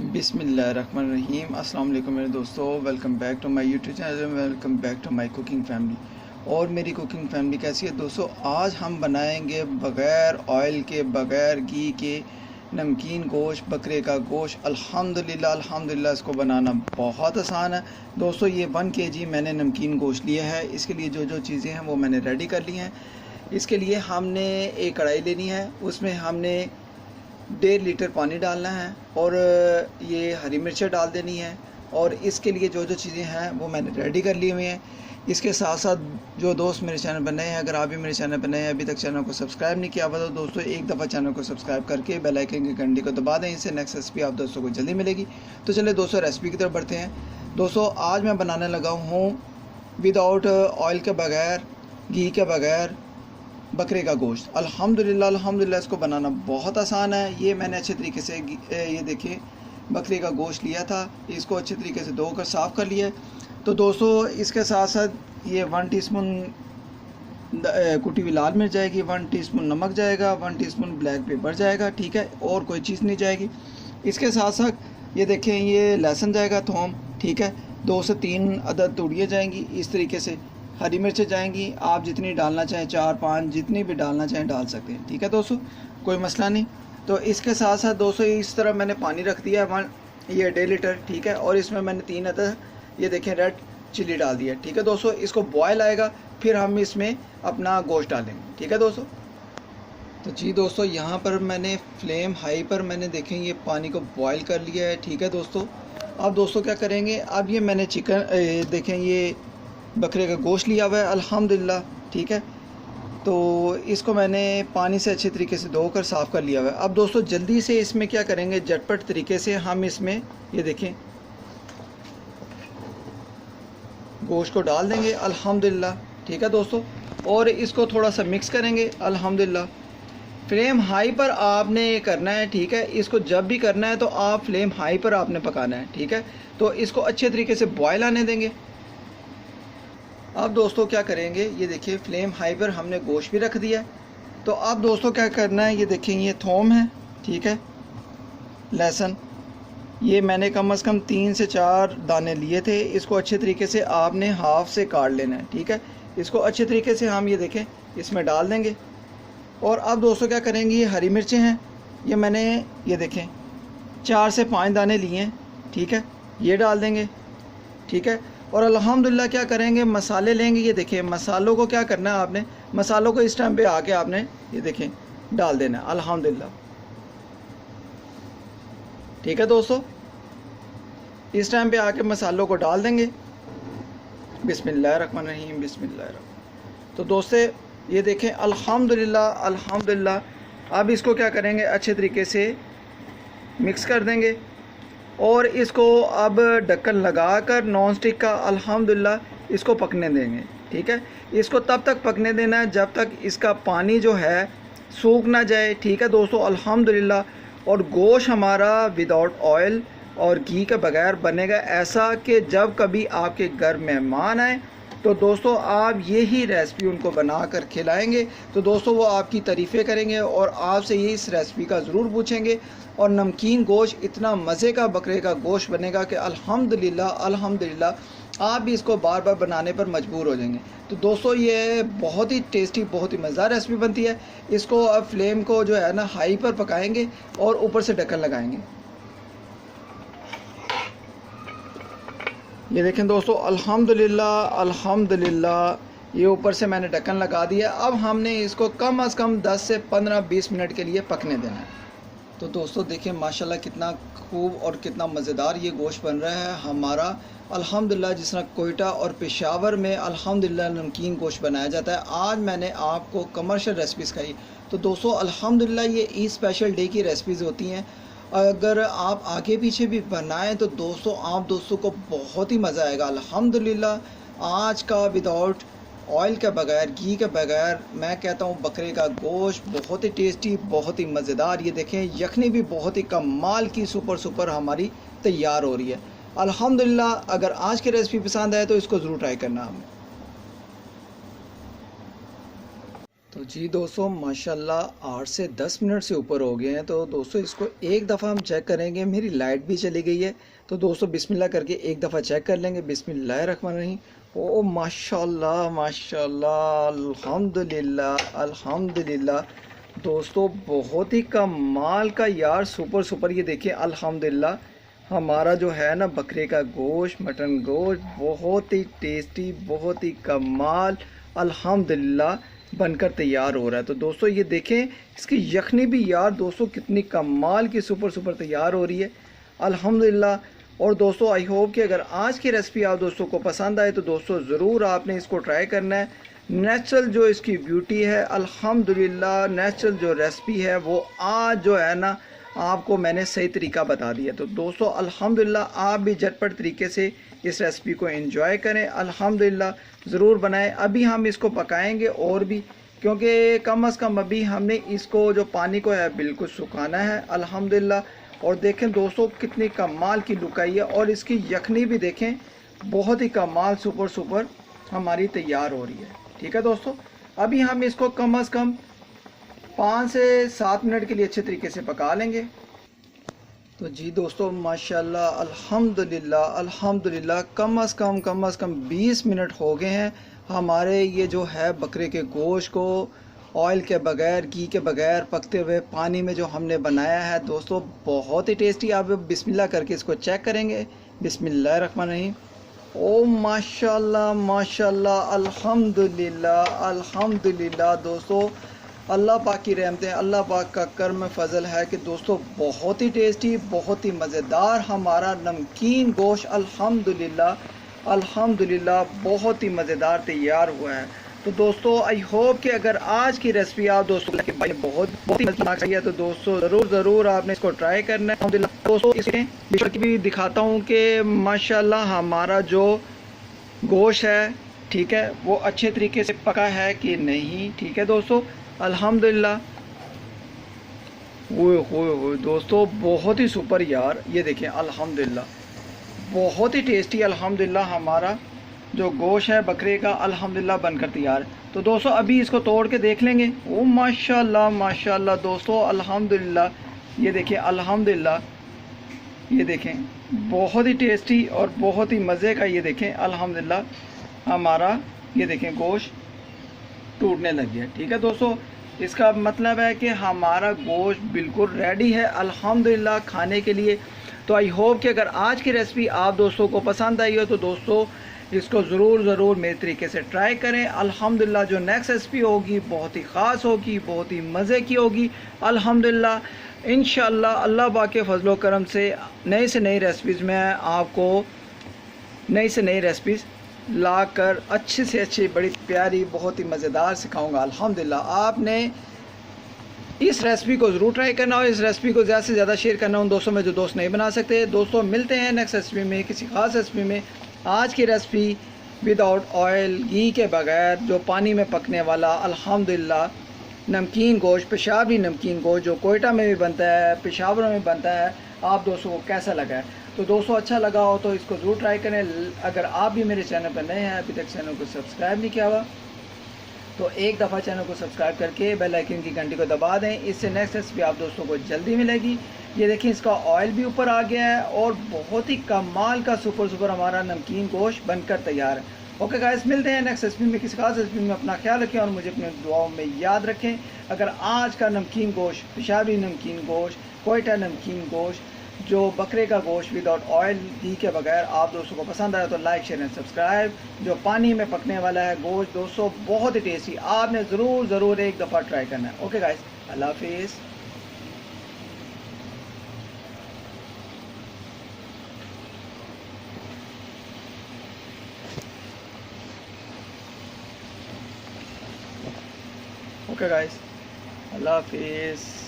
बिस्मिल्लाहिर्रहमानिर्रहीम। अस्सलाम वालेकुम मेरे दोस्तों, welcome back to my YouTube channel, welcome back to my cooking family. और मेरी कुकिंग फैमिली कैसी है दोस्तों? आज हम बनाएंगे बग़ैर ऑयल के, बग़ैर घी के नमकीन गोश्त, बकरे का गोश्त। अल्हम्दुलिल्लाह अल्हम्दुलिल्लाह, इसको बनाना बहुत आसान है दोस्तों। ये 1 kg मैंने नमकीन गोश्त लिया है। इसके लिए जो जो चीज़ें हैं वो मैंने रेडी कर ली हैं। इसके लिए हमने एक कढ़ाई लेनी है, उसमें हमने 1.5 लीटर पानी डालना है और ये हरी मिर्चें डाल देनी है। और इसके लिए जो जो चीज़ें हैं वो मैंने रेडी कर ली हुई हैं। इसके साथ साथ जो दोस्त मेरे चैनल पर नए हैं, अगर आप भी मेरे चैनल पर नए हैं, अभी तक चैनल को सब्सक्राइब नहीं किया हुआ तो दोस्तों एक दफ़ा चैनल को सब्सक्राइब करके बेल आइकन की घंटी को दबा दें। इससे नेक्स्ट रेसिपी आप दोस्तों को जल्दी मिलेगी। तो चलिए दोस्तों रेसिपी की तरफ बढ़ते हैं। दोस्तों आज मैं बनाने लगा हूँ विदाउट ऑयल के बगैर, घी के बगैर बकरे का गोश्त। अल्हम्दुलिल्लाह अल्हम्दुलिल्लाह, इसको बनाना बहुत आसान है। ये मैंने अच्छे तरीके से ये देखिए बकरे का गोश्त लिया था, इसको अच्छे तरीके से धोकर साफ़ कर लिया है। तो दोस्तों इसके साथ साथ ये 1 टीस्पून कुटी हुई लाल मिर्च जाएगी, 1 टीस्पून नमक जाएगा, 1 टीस्पून ब्लैक पेपर जाएगा, ठीक है, और कोई चीज़ नहीं जाएगी। इसके साथ साथ ये देखें ये लहसुन जाएगा, थोम, ठीक है, 2 से 3 अदद तूड़ियाँ जाएंगी इस तरीके से। हरी मिर्चें जाएंगी, आप जितनी डालना चाहें, 4-5 जितनी भी डालना चाहें डाल सकते हैं, ठीक है दोस्तों, कोई मसला नहीं। तो इसके साथ साथ दोस्तों इस तरह मैंने पानी रख दिया है, ये 1.5 लीटर, ठीक है, और इसमें मैंने 3 अदद ये देखें रेड चिली डाल दिया, ठीक है दोस्तों। इसको बॉयल आएगा फिर हम इसमें अपना गोश्त डालेंगे, ठीक है दोस्तों। तो जी दोस्तों यहाँ पर मैंने फ्लेम हाई पर मैंने देखें ये पानी को बॉयल कर लिया है, ठीक है दोस्तों। अब दोस्तों क्या करेंगे, अब ये मैंने चिकन देखें ये बकरे का गोश्त लिया हुआ है अल्हम्दुलिल्लाह, ठीक है। तो इसको मैंने पानी से अच्छे तरीके से धोकर साफ़ कर लिया हुआ है। अब दोस्तों जल्दी से इसमें क्या करेंगे, झटपट तरीके से हम इसमें ये देखें गोश्त को डाल देंगे अल्हम्दुलिल्लाह, ठीक है दोस्तों। और इसको थोड़ा सा मिक्स करेंगे अल्हम्दुलिल्लाह। फ्लेम हाई पर आपने ये करना है, ठीक है। इसको जब भी करना है तो आप फ्लेम हाई पर आपने पकाना है, ठीक है। तो इसको अच्छे तरीके से बॉयल आने देंगे। अब दोस्तों क्या करेंगे, ये देखिए फ्लेम हाई पर हमने गोश्त भी रख दिया है। तो अब दोस्तों क्या करना है, ये देखें ये थोम है, ठीक है, लहसुन, ये मैंने कम से कम 3 से 4 दाने लिए थे। इसको अच्छे तरीके से आपने हाफ से काट लेना है, ठीक है। इसको अच्छे तरीके से हम ये देखें इसमें डाल देंगे। और अब दोस्तों क्या करेंगे, ये हरी मिर्चें हैं, ये मैंने ये देखें 4 से 5 दाने लिए हैं, ठीक है, ये डाल देंगे, ठीक है। और अल्हम्दुलिल्लाह क्या करेंगे, मसाले लेंगे, ये देखें मसालों को क्या करना है आपने, मसालों को इस टाइम पे आके आपने ये देखें डाल देना है अल्हम्दुलिल्लाह, ठीक है दोस्तों। इस टाइम पे आके मसालों को डाल देंगे। बिस्मिल्लाहिर्रहमानिर्रहीम, बिस्मिल्लाहिर्रहमानिर्रहीम। तो दोस्तों ये देखें अल्हम्दुलिल्लाह अल्हम्दुलिल्लाह। अब इसको क्या करेंगे, अच्छे तरीके से मिक्स कर देंगे और इसको अब ढक्कन लगाकर नॉन स्टिक का अल्हम्दुलिल्लाह इसको पकने देंगे, ठीक है। इसको तब तक पकने देना है जब तक इसका पानी जो है सूख ना जाए, ठीक है दोस्तों, अल्हम्दुलिल्लाह। और गोश्त हमारा विदाउट ऑयल और घी के बगैर बनेगा, ऐसा कि जब कभी आपके घर मेहमान आए तो दोस्तों आप यही रेसिपी उनको बना कर खिलाएंगे तो दोस्तों वो आपकी तारीफ़ें करेंगे और आपसे ये इस रेसिपी का ज़रूर पूछेंगे। और नमकीन गोश्त इतना मज़े का बकरे का गोश्त बनेगा कि अल्हम्दुलिल्लाह अल्हम्दुलिल्लाह आप भी इसको बार बार बनाने पर मजबूर हो जाएंगे। तो दोस्तों ये बहुत ही टेस्टी, बहुत ही मज़ेदार रेसिपी बनती है। इसको अब फ्लेम को जो है ना हाई पर पकाएंगे और ऊपर से ढक्कन लगाएंगे। ये देखें दोस्तों अल्हम्दुलिल्लाह अल्हम्दुलिल्लाह, ये ऊपर से मैंने ढक्कन लगा दिया। अब हमने इसको कम से कम 10 से 15-20 मिनट के लिए पकने देना है। तो दोस्तों देखिए माशाल्लाह कितना खूब और कितना मज़ेदार ये गोश्त बन रहा है हमारा अल्हम्दुलिल्लाह। जिस तरह कोयटा और पेशावर में अल्हम्दुलिल्लाह नमकीन गोश्त बनाया जाता है, आज मैंने आपको कमर्शियल रेसिपी सिखाई। तो दोस्तों अल्हम्दुलिल्लाह ये ईद स्पेशल डे की रेसिपीज़ होती हैं। अगर आप आगे पीछे भी बनाएं तो दोस्तों आप दोस्तों को बहुत ही मज़ा आएगा अल्हम्दुलिल्लाह। आज का विदाउट ऑयल के बगैर, घी के बगैर, मैं कहता हूँ बकरे का गोश्त बहुत ही टेस्टी, बहुत ही मज़ेदार। ये देखें यखनी भी बहुत ही कमाल की सुपर हमारी तैयार हो रही है अल्हम्दुलिल्लाह। अगर आज की रेसिपी पसंद आए तो इसको ज़रूर ट्राई करना हमें। तो तो जी दोस्तों माशाल्लाह 8 से 10 मिनट से ऊपर हो गए हैं। तो दोस्तों इसको एक दफ़ा हम चेक करेंगे। मेरी लाइट भी चली गई है, तो दोस्तों बिस्मिल्लाह करके एक दफ़ा चेक कर लेंगे। बिस्मिल्लाहिर्रहमानिर्रहीम। ओ माशाल्लाह माशाल्लाह, अल्हम्दुलिल्लाह अल्हम्दुलिल्लाह। दोस्तों बहुत ही कमाल का यार, सुपर सुपर। ये देखिए अल्हम्दुलिल्लाह, हमारा जो है ना बकरे का गोश्त, मटन गोश्त बहुत ही टेस्टी, बहुत ही कमाल अल्हम्दुलिल्लाह बनकर तैयार हो रहा है। तो दोस्तों ये देखें, इसकी यखनी भी यार दोस्तों कितनी कमाल की सुपर सुपर तैयार हो रही है अल्हम्दुलिल्लाह। और दोस्तों आई होप कि अगर आज की रेसिपी आप दोस्तों को पसंद आए तो दोस्तों ज़रूर आपने इसको ट्राई करना है। नेचुरल जो इसकी ब्यूटी है अल्हम्दुलिल्लाह, नेचुरल जो रेसिपी है वो आज जो है ना आपको मैंने सही तरीका बता दिया। तो दोस्तों अल्हम्दुलिल्लाह आप भी झटपट तरीके से इस रेसिपी को एंजॉय करें, अल्हम्दुलिल्लाह ज़रूर बनाएं। अभी हम इसको पकाएंगे और भी, क्योंकि कम अज़ कम अभी हमने इसको जो पानी को है बिल्कुल सुखाना है अल्हम्दुलिल्लाह। और देखें दोस्तों कितनी कमाल की लुक आई है, और इसकी यखनी भी देखें बहुत ही कमाल सुपर सुपर हमारी तैयार हो रही है। ठीक है दोस्तों, अभी हम इसको कम अज़ कम 5 से 7 मिनट के लिए अच्छे तरीके से पका लेंगे। तो जी दोस्तों माशाल्लाह अल्हम्दुलिल्लाह अल्हम्दुलिल्लाह, कम अज़ कम 20 मिनट हो गए हैं हमारे ये जो है बकरे के गोश्त को ऑयल के बगैर, घी के बगैर पकते हुए पानी में जो हमने बनाया है दोस्तों, बहुत ही टेस्टी। आप बिस्मिल्लाह करके इसको चेक करेंगे। बिस्मिल्लाहिर्रहमानिर्रहीम। ओ माशाल्लाह माशाल्लाह अल्हम्दुलिल्लाह अल्हम्दुलिल्लाह। दोस्तों अल्लाह पाक की रहमतें, अल्लाह पाक का करम फजल है कि दोस्तों बहुत ही टेस्टी, बहुत ही मज़ेदार हमारा नमकीन गोश्त अल्हम्दुलिल्लाह अल्हम्दुलिल्लाह बहुत ही मज़ेदार तैयार हुआ है। तो दोस्तों आई होप कि अगर आज की रेसिपी आप दोस्तों के भाई बहुत ही मज़ेदार चाहिए तो दोस्तों ज़रूर आपने इसको ट्राई करना है अल्हम्दुलिल्लाह। दोस्तों इसमें भी दिखाता हूँ कि माशाल्लाह हमारा जो गोश्त है ठीक है वो अच्छे तरीके से पका है कि नहीं। ठीक है दोस्तों अल्हम्दुलिल्लाह। वो दोस्तों बहुत ही सुपर यार, ये देखें अल्हम्दुलिल्लाह बहुत ही टेस्टी अल्हम्दुलिल्लाह हमारा जो गोश्त है बकरे का अल्हम्दुलिल्लाह बनकर तैयार। तो दोस्तों अभी इसको तोड़ के देख लेंगे। ओ माशाल्लाह माशाल्लाह दोस्तों अल्हम्दुलिल्लाह, ये देखें अल्हम्दुलिल्लाह, ये देखें बहुत ही टेस्टी और बहुत ही मज़े का। ये देखें अल्हम्दुलिल्लाह हमारा, ये देखें गोश्त टूटने लग गया। ठीक है दोस्तों, इसका मतलब है कि हमारा गोश्त बिल्कुल रेडी है अल्हम्दुलिल्लाह खाने के लिए। तो आई होप कि अगर आज की रेसिपी आप दोस्तों को पसंद आई हो तो दोस्तों इसको ज़रूर मेरे तरीके से ट्राई करें अल्हम्दुलिल्लाह। जो नेक्स्ट रेसिपी होगी बहुत ही ख़ास होगी, बहुत ही मज़े की होगी अल्हम्दुलिल्लाह। इंशाअल्लाह अल्लाह पाक के फजलो करम से नई से नई रेसिपीज़ में आपको नई से नई रेसिपीज़ ला कर अच्छे से अच्छी बड़ी प्यारी बहुत ही मज़ेदार सिखाऊंगा अल्हम्दुलिल्लाह। आपने इस रेसिपी को ज़रूर ट्राई करना हो, इस रेसिपी को ज़्यादा से ज़्यादा शेयर करना उन दोस्तों में जो दोस्त नहीं बना सकते। दोस्तों मिलते हैं नेक्स्ट रेसिपी में, किसी ख़ास रेसिपी में। आज की रेसिपी विदाउट ऑयल, घी के बगैर, जो पानी में पकने वाला अल्हम्दुलिल्लाह नमकीन गोश्त, पेशावरी नमकीन गोश्त जो कोयटा में भी बनता है, पेशावर में बनता है, आप दोस्तों को कैसा लगा है। तो दोस्तों अच्छा लगा हो तो इसको ज़रूर ट्राई करें। अगर आप भी मेरे चैनल पर नए हैं, अभी तक चैनल को सब्सक्राइब नहीं किया हुआ तो एक दफ़ा चैनल को सब्सक्राइब करके बेल आइकन की घंटी को दबा दें। इससे नेक्स्ट रेसिपी आप दोस्तों को जल्दी मिलेगी। ये देखिए इसका ऑयल भी ऊपर आ गया है और बहुत ही कमाल का सुपर हमारा नमकीन गोश्त बनकर तैयार है। ओके गाइस, मिलते हैं नेक्स्ट रेसिपी में, किसी खास रेसिपी में। अपना ख्याल रखें और मुझे अपने दुआओं में याद रखें। अगर आज का नमकीन गोश्त, पेशावरी नमकीन गोश्त, कोयटा नमकीन गोश्त, जो बकरे का गोश्त विदाउट ऑयल, घी के बगैर आप दोस्तों को पसंद आया तो लाइक शेयर एंड सब्सक्राइब। जो पानी में पकने वाला है गोश्त दोस्तों बहुत ही टेस्टी, आपने ज़रूर एक दफ़ा ट्राई करना है। ओके गाइस, अल्लाह हाफिज़। ओके गाइस, अल्लाह हाफिज़।